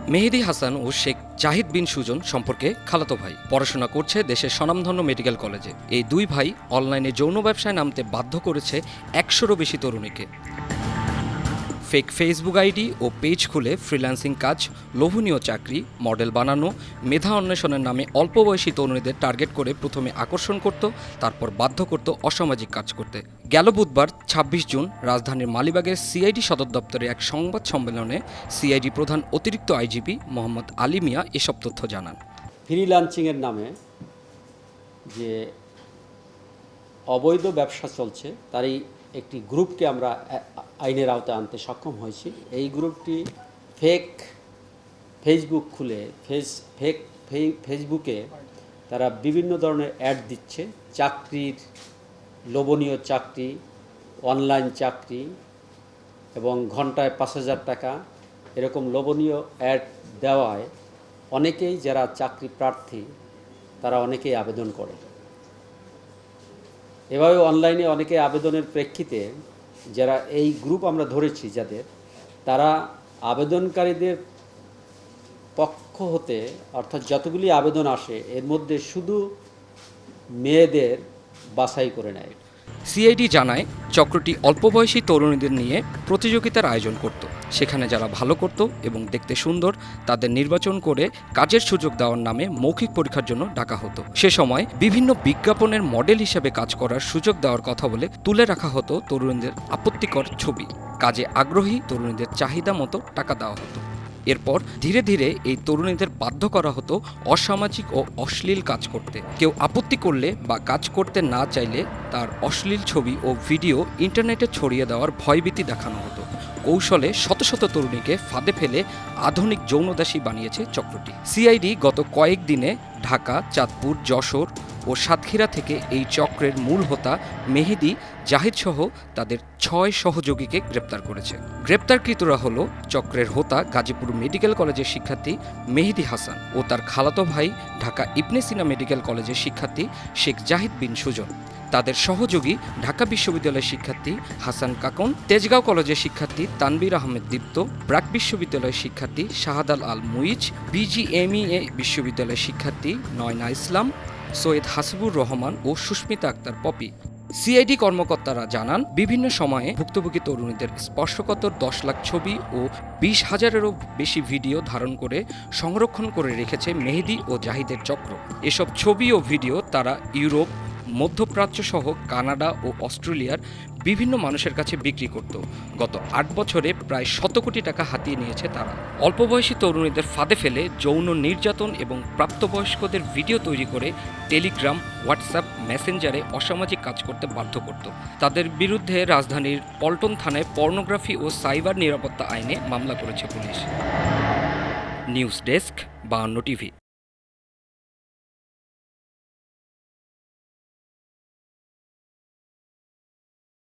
মেহেদী হাসান ও শেখ জাহিদ বিন সুজন সম্পর্কে খালাতো ভাই, পড়াশোনা করছে দেশের স্বনামধন্য মেডিকেল কলেজে। এই দুই ভাই অনলাইনে যৌন ব্যবসায় নামতে বাধ্য করেছে ১০০রও বেশি তরুণীকে। ফেক ফেসবুক আইডি ও পেজ খুলে ফ্রিল্যান্সিং কাজ, লোভনীয় চাকরি, মডেল বানানো, মেধা অন্বেষণের নামে অল্প বয়সী তরুণীদের টার্গেট করে প্রথমে আকর্ষণ করত, তারপর বাধ্য করত অসামাজিক কাজ করতে। গেল বুধবার ২৬ জুন রাজধানীর মালিবাগের সিআইডি সদর দপ্তরে এক সংবাদ সম্মেলনে সিআইডি প্রধান অতিরিক্ত আইজিপি মোহাম্মদ আলী মিয়া এসব তথ্য জানান। ফ্রিল্যান্সিংয়ের নামে যে অবৈধ ব্যবসা চলছে তারই একটি গ্রুপকে আমরা আইনের আওতায় আনতে সক্ষম হয়েছি। এই গ্রুপটি ফেসবুক খুলে ফেসবুকে তারা বিভিন্ন ধরনের অ্যাড দিচ্ছে, চাকরির, লোভনীয় চাকরি, অনলাইন চাকরি এবং ঘন্টায় ৫,০০০ টাকা এরকম লোভনীয় অ্যাড দেওয়ায় অনেকেই যারা চাকরি প্রার্থী তারা অনেকেই আবেদন করে। এভাবে অনলাইনে অনেকে আবেদনের প্রেক্ষিতে যারা এই গ্রুপ আমরা ধরেছি যাদের, তারা আবেদনকারীদের পক্ষ হতে অর্থাৎ যতগুলি আবেদন আসে এর মধ্যে শুধু মেয়েদের বাছাই করে নেয়। সিআইডি জানায় চক্রটি অল্প বয়সী তরুণীদের নিয়ে প্রতিযোগিতার আয়োজন করত। সেখানে যারা ভালো করত এবং দেখতে সুন্দর তাদের নির্বাচন করে কাজের সুযোগ দেওয়ার নামে মৌখিক পরীক্ষার জন্য ডাকা হতো। সে সময় বিভিন্ন বিজ্ঞাপনের মডেল হিসেবে কাজ করার সুযোগ দেওয়ার কথা বলে তুলে রাখা হতো তরুণীদের আপত্তিকর ছবি। কাজে আগ্রহী তরুণীদের চাহিদা মতো টাকা দেওয়া হতো। এরপর ধীরে ধীরে এই তরুণীদের বাধ্য করা হতো অসামাজিক ও অশ্লীল কাজ করতে। কেউ আপত্তি করলে বা কাজ করতে না চাইলে তার অশ্লীল ছবি ও ভিডিও ইন্টারনেটে ছড়িয়ে দেওয়ার ভয়ভীতি দেখানো হতো। কৌশলে শত শত তরুণীকে ফাঁদে ফেলে আধুনিক যৌনদাসী বানিয়েছে চক্রটি। সিআইডি গত কয়েকদিনে ঢাকা, চাঁদপুর, যশোর ও সাতক্ষীরা থেকে এই চক্রের মূল হোতা মেহেদী জাহিদ সহ তাদের ৬ সহযোগীকে গ্রেপ্তার করেছে। গ্রেপ্তারকৃতরা হল চক্রের হোতা গাজীপুর মেডিকেল কলেজের শিক্ষার্থী মেহেদী হাসান ও তার খালাতো ভাই ঢাকা ইবনে সিনা মেডিকেল কলেজের শিক্ষার্থী শেখ জাহিদ বিন সুজন। তাদের সহযোগী ঢাকা বিশ্ববিদ্যালয়ের শিক্ষার্থী হাসান কাকন, তেজগাঁও কলেজের শিক্ষার্থী তানবীর আহমেদ দীপ্ত, ব্র্যাক বিশ্ববিদ্যালয়ের শিক্ষার্থী শাহাদাল আল মুইজ, বিজিএমইএ বিশ্ববিদ্যালয়ের শিক্ষার্থী নয়না ইসলাম, সৈয়দ হাসিবুর রহমান ও সুস্মিতা আক্তার পপি। সিআইডি কর্মকর্তারা জানান, বিভিন্ন সময়ে ভুক্তভোগী তরুণীদের স্পর্শকাতর ১০ লাখ ছবি ও ২০,০০০-এরও বেশি ভিডিও ধারণ করে সংরক্ষণ করে রেখেছে মেহেদী ও জাহিদের চক্র। এসব ছবি ও ভিডিও তারা ইউরোপ, মধ্যপ্রাচ্য সহ কানাডা ও অস্ট্রেলিয়ার বিভিন্ন মানুষের কাছে বিক্রি করত। গত ৮ বছরে প্রায় ১০০ কোটি টাকা হাতিয়ে নিয়েছে তারা। অল্প বয়সী তরুণীদের ফাঁদে ফেলে যৌন নির্যাতন এবং প্রাপ্তবয়স্কদের ভিডিও তৈরি করে টেলিগ্রাম, হোয়াটসঅ্যাপ, মেসেঞ্জারে অসামাজিক কাজ করতে বাধ্য করত। তাদের বিরুদ্ধে রাজধানীর পল্টন থানায় পর্নোগ্রাফি ও সাইবার নিরাপত্তা আইনে মামলা করেছে পুলিশ। News desk, ৫২ TV.